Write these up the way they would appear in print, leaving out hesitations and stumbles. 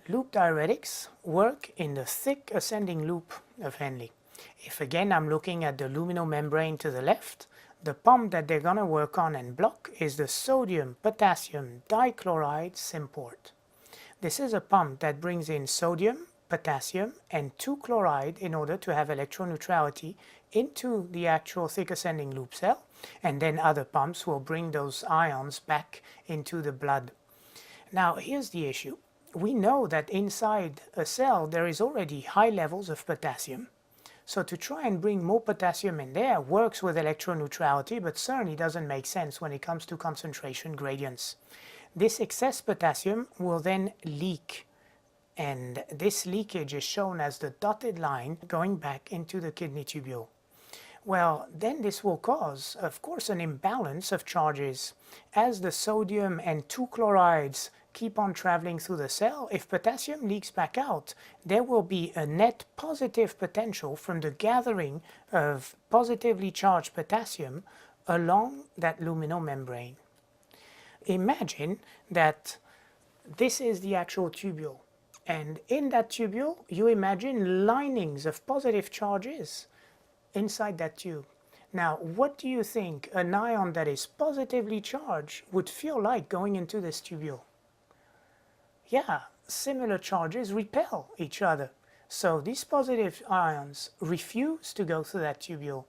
Loop diuretics work in the thick ascending loop of Henle. If again I'm looking at the luminal membrane to the left, the pump that they're going to work on and block is the sodium-potassium dichloride symport. This is a pump that brings in sodium, potassium, and 2-chloride in order to have electron neutrality into the actual thick ascending loop cell, and then other pumps will bring those ions back into the blood. Now here's the issue. We know that inside a cell there is already high levels of potassium. So to try and bring more potassium in there works with electron neutrality, but certainly doesn't make sense when it comes to concentration gradients. This excess potassium will then leak, and this leakage is shown as the dotted line going back into the kidney tubule. Well, then this will cause, of course, an imbalance of charges. As the sodium and 2-chlorides keep on traveling through the cell, if potassium leaks back out, there will be a net positive potential from the gathering of positively charged potassium along that luminal membrane. Imagine that this is the actual tubule, and in that tubule you imagine linings of positive charges inside that tube. Now, what do you think an ion that is positively charged would feel like going into this tubule? Yeah, similar charges repel each other. So these positive ions refuse to go through that tubule.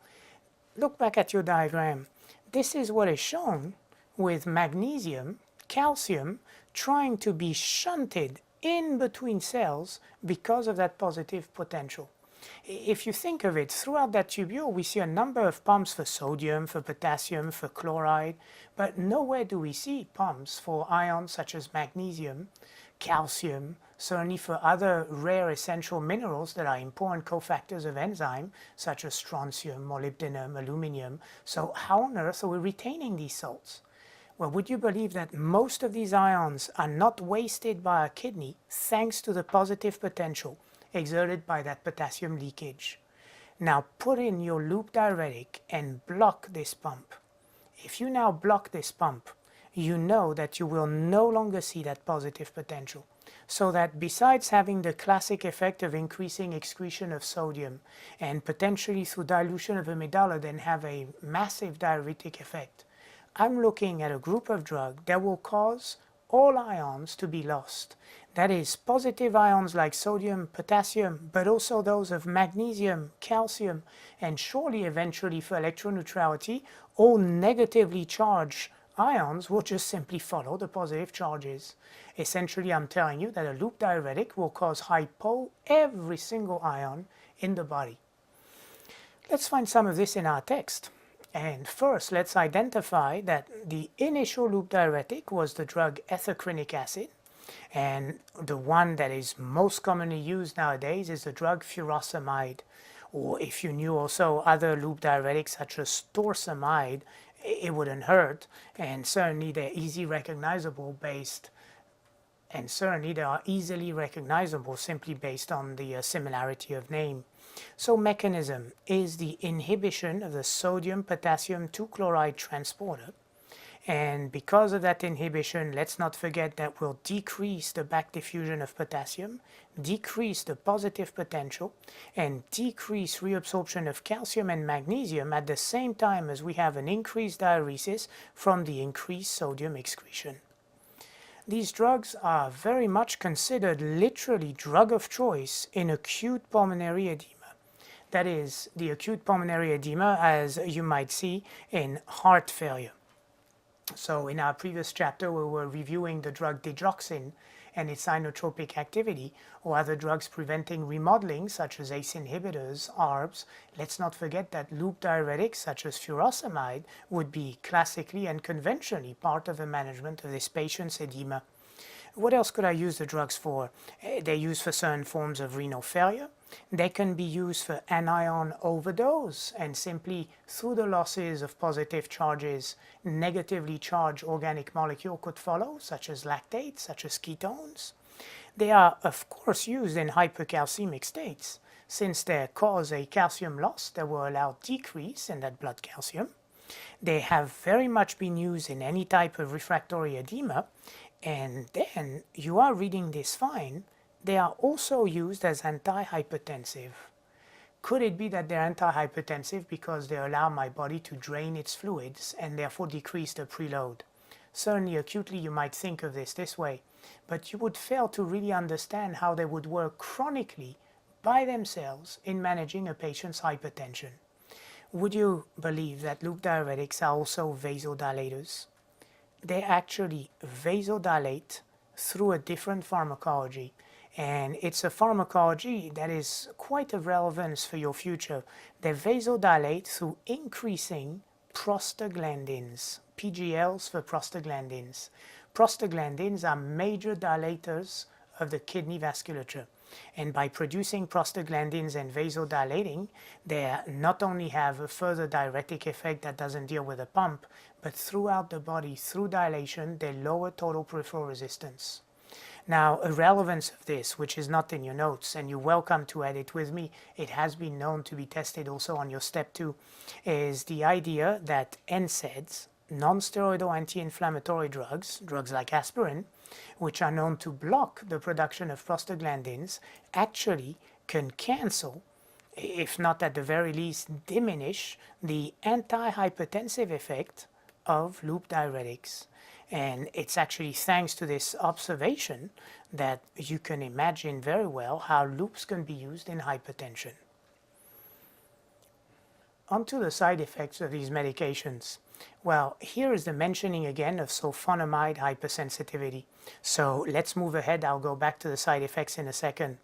Look back at your diagram. This is what is shown with magnesium, calcium trying to be shunted in between cells because of that positive potential. If you think of it, throughout that tubule we see a number of pumps for sodium, for potassium, for chloride, but nowhere do we see pumps for ions such as magnesium, calcium, certainly for other rare essential minerals that are important cofactors of enzyme, such as strontium, molybdenum, aluminium. So how on earth are we retaining these salts? Well, would you believe that most of these ions are not wasted by our kidney thanks to the positive potential exerted by that potassium leakage? Now put in your loop diuretic and block this pump. If you now block this pump, you know that you will no longer see that positive potential. So that besides having the classic effect of increasing excretion of sodium and potentially through dilution of amygdala then have a massive diuretic effect, I'm looking at a group of drugs that will cause all ions to be lost. That is, positive ions like sodium, potassium, but also those of magnesium, calcium, and surely eventually for electron neutrality, all negatively charged ions will just simply follow the positive charges. Essentially, I'm telling you that a loop diuretic will cause hypo every single ion in the body. Let's find some of this in our text. And first, let's identify that the initial loop diuretic was the drug ethacrynic acid, and the one that is most commonly used nowadays is the drug furosemide, or if you knew also other loop diuretics such as torsemide, it wouldn't hurt, and certainly they're easily recognizable simply based on the similarity of name. So mechanism is the inhibition of the sodium-potassium 2-chloride transporter, and because of that inhibition, let's not forget that will decrease the back diffusion of potassium, decrease the positive potential, and decrease reabsorption of calcium and magnesium at the same time as we have an increased diuresis from the increased sodium excretion. These drugs are very much considered literally drug of choice in acute pulmonary edema. That is, the acute pulmonary edema as you might see in heart failure. So in our previous chapter we were reviewing the drug digoxin and its inotropic activity, or other drugs preventing remodeling such as ACE inhibitors, ARBs. Let's not forget that loop diuretics such as furosemide would be classically and conventionally part of the management of this patient's edema. What else could I use the drugs for? They're used for certain forms of renal failure. They can be used for anion overdose, and simply through the losses of positive charges, negatively charged organic molecule could follow, such as lactates, such as ketones. They are, of course, used in hypercalcemic states, since they cause a calcium loss that will allow decrease in that blood calcium. They have very much been used in any type of refractory edema, and then you are reading this fine They are also used as antihypertensive. Could it be that they're antihypertensive because they allow my body to drain its fluids and therefore decrease the preload? Certainly acutely you might think of this way, but you would fail to really understand how they would work chronically by themselves in managing a patient's hypertension. Would you believe that loop diuretics are also vasodilators? They actually vasodilate through a different pharmacology, and it's a pharmacology that is quite of relevance for your future. They vasodilate through increasing prostaglandins, PGLs for prostaglandins. Prostaglandins are major dilators of the kidney vasculature, and by producing prostaglandins and vasodilating, they not only have a further diuretic effect that doesn't deal with the pump, but throughout the body, through dilation, they lower total peripheral resistance. Now, a relevance of this, which is not in your notes, and you're welcome to add it with me, it has been known to be tested also on your step 2, is the idea that NSAIDs, non-steroidal anti-inflammatory drugs, drugs like aspirin, which are known to block the production of prostaglandins, actually can cancel, if not at the very least diminish, the antihypertensive effect of loop diuretics. And it's actually thanks to this observation that you can imagine very well how loops can be used in hypertension. On to the side effects of these medications. Well, here is the mentioning again of sulfonamide hypersensitivity. So let's move ahead. I'll go back to the side effects in a second.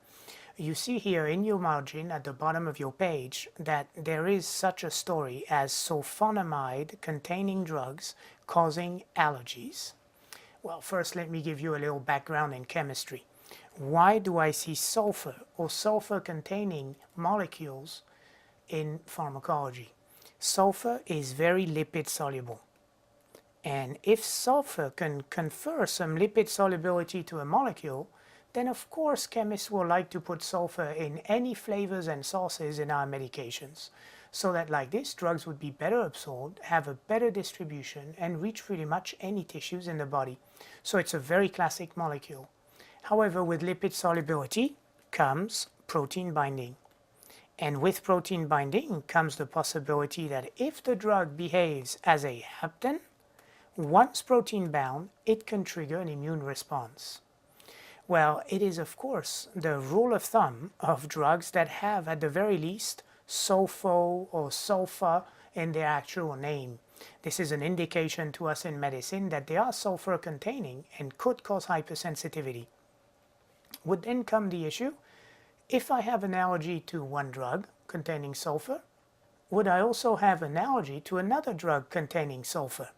You see here in your margin at the bottom of your page that there is such a story as sulfonamide containing drugs causing allergies. Well, first let me give you a little background in chemistry. Why do I see sulfur or sulfur containing molecules in pharmacology? Sulfur is very lipid soluble. And if sulfur can confer some lipid solubility to a molecule, then of course chemists will like to put sulfur in any flavors and sauces in our medications, so that like this, drugs would be better absorbed, have a better distribution, and reach pretty much any tissues in the body. So it's a very classic molecule. However, with lipid solubility comes protein binding. And with protein binding comes the possibility that if the drug behaves as a hapten, once protein bound, it can trigger an immune response. Well, it is of course the rule of thumb of drugs that have at the very least sulfo or sulfa in their actual name. This is an indication to us in medicine that they are sulfur containing and could cause hypersensitivity. Would then come the issue, if I have an allergy to one drug containing sulfur, would I also have an allergy to another drug containing sulfur?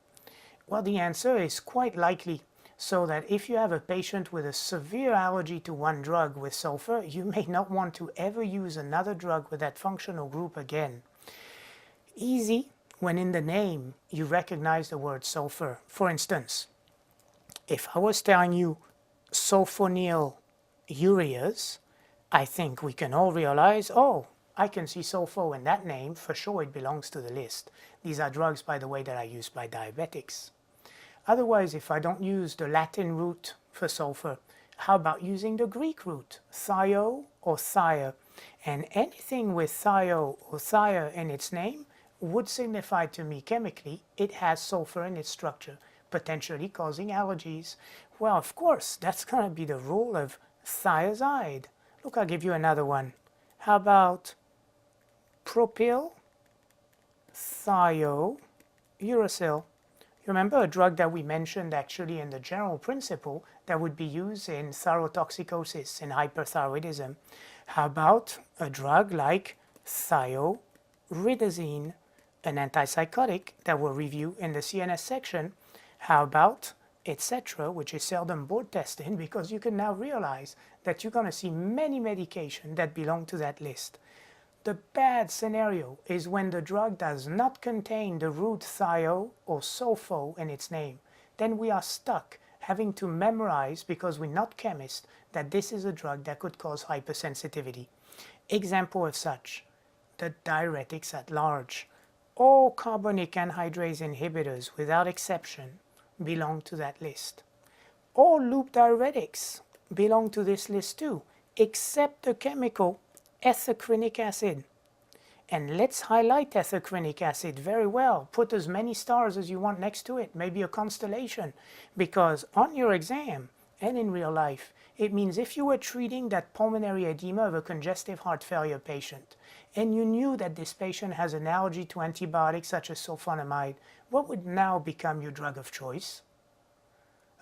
Well, the answer is quite likely, so that if you have a patient with a severe allergy to one drug with sulfur, you may not want to ever use another drug with that functional group again. Easy when in the name you recognize the word sulfur. For instance, if I was telling you sulfonyl ureas, I think we can all realize, oh, I can see sulfo in that name, for sure it belongs to the list. These are drugs, by the way, that are used by diabetics. Otherwise, if I don't use the Latin root for sulfur, how about using the Greek root, thio or thia? And anything with thio or thia in its name would signify to me chemically it has sulfur in its structure, potentially causing allergies. Well, of course, that's going to be the rule of thiazide. Look, I'll give you another one. How about propyl thiouracil? You remember a drug that we mentioned actually in the general principle that would be used in thyrotoxicosis, in hyperthyroidism. How about a drug like thioridazine, an antipsychotic that we'll review in the CNS section? How about etc., which is seldom board tested, because you can now realize that you're going to see many medications that belong to that list. The bad scenario is when the drug does not contain the root thio or sulfo in its name. Then we are stuck having to memorize, because we're not chemists, that this is a drug that could cause hypersensitivity. Example of such, the diuretics at large. All carbonic anhydrase inhibitors, without exception, belong to that list. All loop diuretics belong to this list too. except the chemical ethacrynic acid. And let's highlight ethacrynic acid very well. Put as many stars as you want next to it, maybe a constellation, because on your exam and in real life, it means if you were treating that pulmonary edema of a congestive heart failure patient, and you knew that this patient has an allergy to antibiotics such as sulfonamide, what would now become your drug of choice?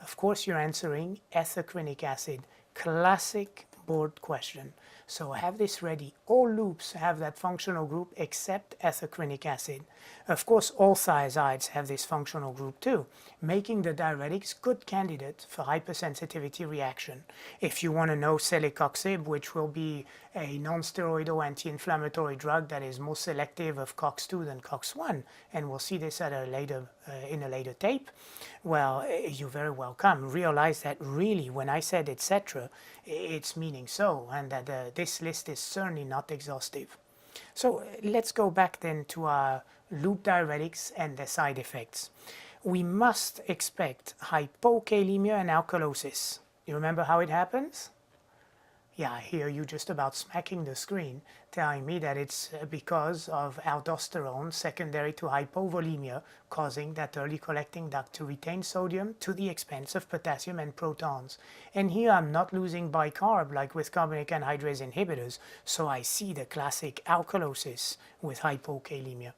Of course, you're answering ethacrynic acid. Classic board question. So have this ready. All loops have that functional group except ethacrynic acid. Of course, all thiazides have this functional group too, making the diuretics good candidate for hypersensitivity reaction. If you want to know celecoxib, which will be a non-steroidal anti-inflammatory drug that is more selective of COX-2 than COX-1, and we'll see this at a later, in a later tape, well, you're very welcome. Realize that really, when I said etc., it's meaning so, and that this list is certainly not exhaustive. So let's go back then to our loop diuretics and the side effects. We must expect hypokalemia and alkalosis. You remember how it happens? Yeah, I hear you just about smacking the screen, telling me that it's because of aldosterone secondary to hypovolemia, causing that early collecting duct to retain sodium to the expense of potassium and protons. And here I'm not losing bicarb like with carbonic anhydrase inhibitors, so I see the classic alkalosis with hypokalemia.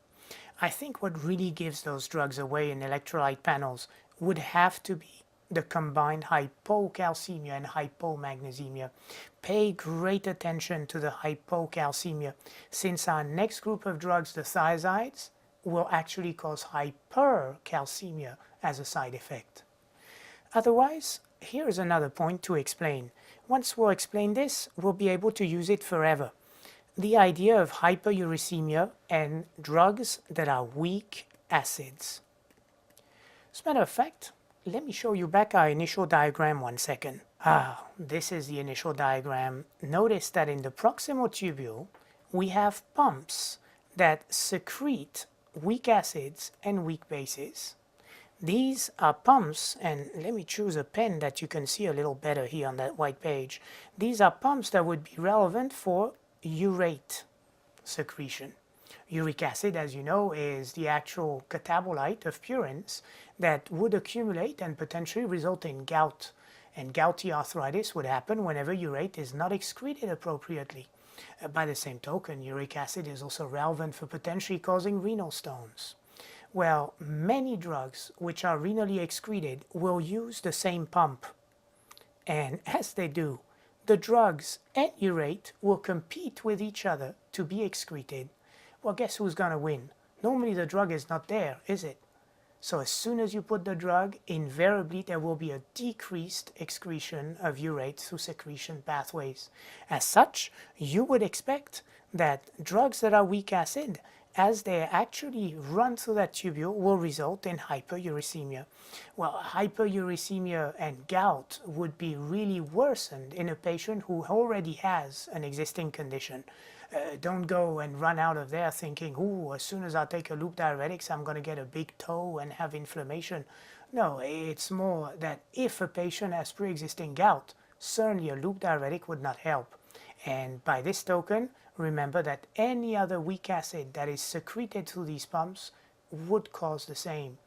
I think what really gives those drugs away in electrolyte panels would have to be the combined hypocalcemia and hypomagnesemia. Pay great attention to the hypocalcemia, since our next group of drugs, the thiazides, will actually cause hypercalcemia as a side effect. Otherwise, here's another point to explain. Once we'll explain this, we'll be able to use it forever. The idea of hyperuricemia and drugs that are weak acids. As a matter of fact, let me show you back our initial diagram 1 second. This is the initial diagram. Notice that in the proximal tubule, we have pumps that secrete weak acids and weak bases. These are pumps, and let me choose a pen that you can see a little better here on that white page. These are pumps that would be relevant for urate secretion. Uric acid, as you know, is the actual catabolite of purines that would accumulate and potentially result in gout. And gouty arthritis would happen whenever urate is not excreted appropriately. By the same token, uric acid is also relevant for potentially causing renal stones. Well, many drugs which are renally excreted will use the same pump. And as they do, the drugs and urate will compete with each other to be excreted. Well, guess who's going to win? Normally the drug is not there, is it? So as soon as you put the drug, invariably there will be a decreased excretion of urate through secretion pathways. As such, you would expect that drugs that are weak acid, as they actually run through that tubule, will result in hyperuricemia. Well, hyperuricemia and gout would be really worsened in a patient who already has an existing condition. Don't go and run out of there thinking, ooh, as soon as I take a loop diuretics, I'm going to get a big toe and have inflammation. No, it's more that if a patient has pre-existing gout, certainly a loop diuretic would not help. And by this token, remember that any other weak acid that is secreted through these pumps would cause the same.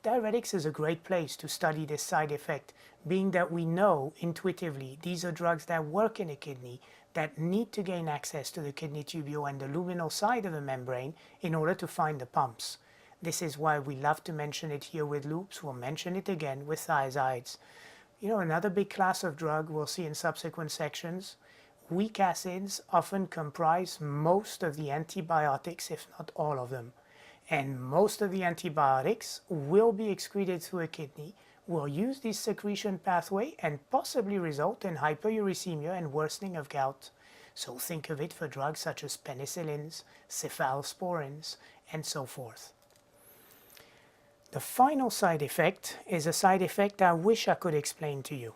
Diuretics is a great place to study this side effect, being that we know intuitively these are drugs that work in the kidney that need to gain access to the kidney tubule and the luminal side of the membrane in order to find the pumps. This is why we love to mention it here with loops. We'll mention it again with thiazides. You know, another big class of drug we'll see in subsequent sections. Weak acids often comprise most of the antibiotics, if not all of them. And most of the antibiotics will be excreted through a kidney, will use this secretion pathway and possibly result in hyperuricemia and worsening of gout. So think of it for drugs such as penicillins, cephalosporins, and so forth. The final side effect is a side effect I wish I could explain to you.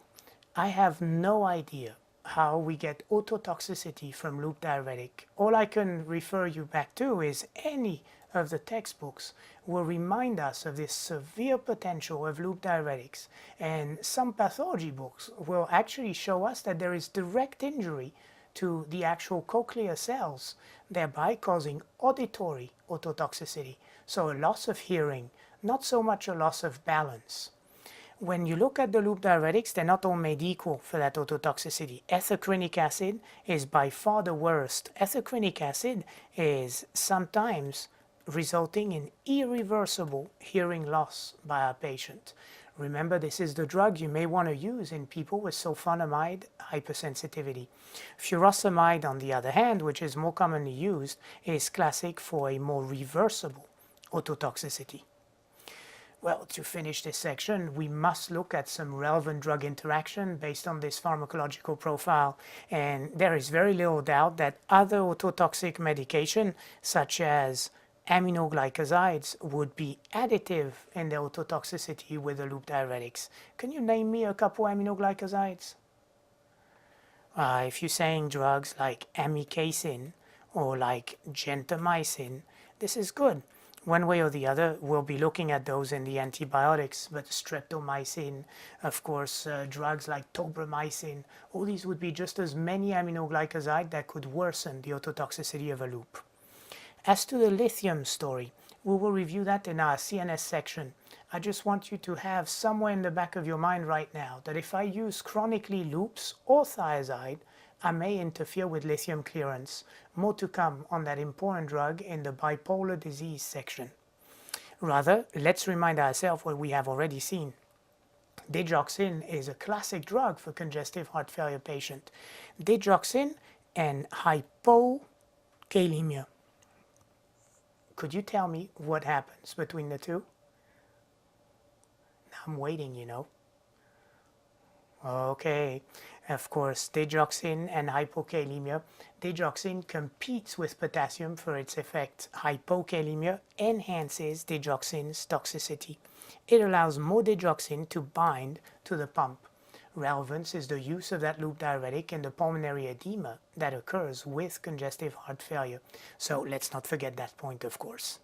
I have no idea how we get ototoxicity from loop diuretic. All I can refer you back to is any of the textbooks will remind us of this severe potential of loop diuretics, and some pathology books will actually show us that there is direct injury to the actual cochlear cells, thereby causing auditory ototoxicity, so a loss of hearing, not so much a loss of balance. When you look at the loop diuretics, they're not all made equal for that ototoxicity. Ethacrynic acid is by far the worst. Ethacrynic acid is sometimes resulting in irreversible hearing loss by our patient. Remember, this is the drug you may want to use in people with sulfonamide hypersensitivity. Furosemide, on the other hand, which is more commonly used, is classic for a more reversible ototoxicity. Well, to finish this section, we must look at some relevant drug interaction based on this pharmacological profile, and there is very little doubt that other ototoxic medication, such as aminoglycosides, would be additive in their ototoxicity with the loop diuretics. Can you name me a couple aminoglycosides? If you're saying drugs like amikacin or like gentamicin, this is good. One way or the other, we'll be looking at those in the antibiotics, but streptomycin, of course, drugs like tobramycin, all these would be just as many aminoglycosides that could worsen the ototoxicity of a loop. As to the lithium story, we will review that in our CNS section. I just want you to have somewhere in the back of your mind right now that if I use chronically loops or thiazide, I may interfere with lithium clearance. More to come on that important drug in the bipolar disease section. Rather, let's remind ourselves what we have already seen. Digoxin is a classic drug for congestive heart failure patient. Digoxin and hypokalemia. Could you tell me what happens between the two? I'm waiting, you know. Okay, of course, digoxin and hypokalemia. Digoxin competes with potassium for its effect. Hypokalemia enhances digoxin's toxicity. It allows more digoxin to bind to the pump. Relevance is the use of that loop diuretic in the pulmonary edema that occurs with congestive heart failure. So let's not forget that point, of course.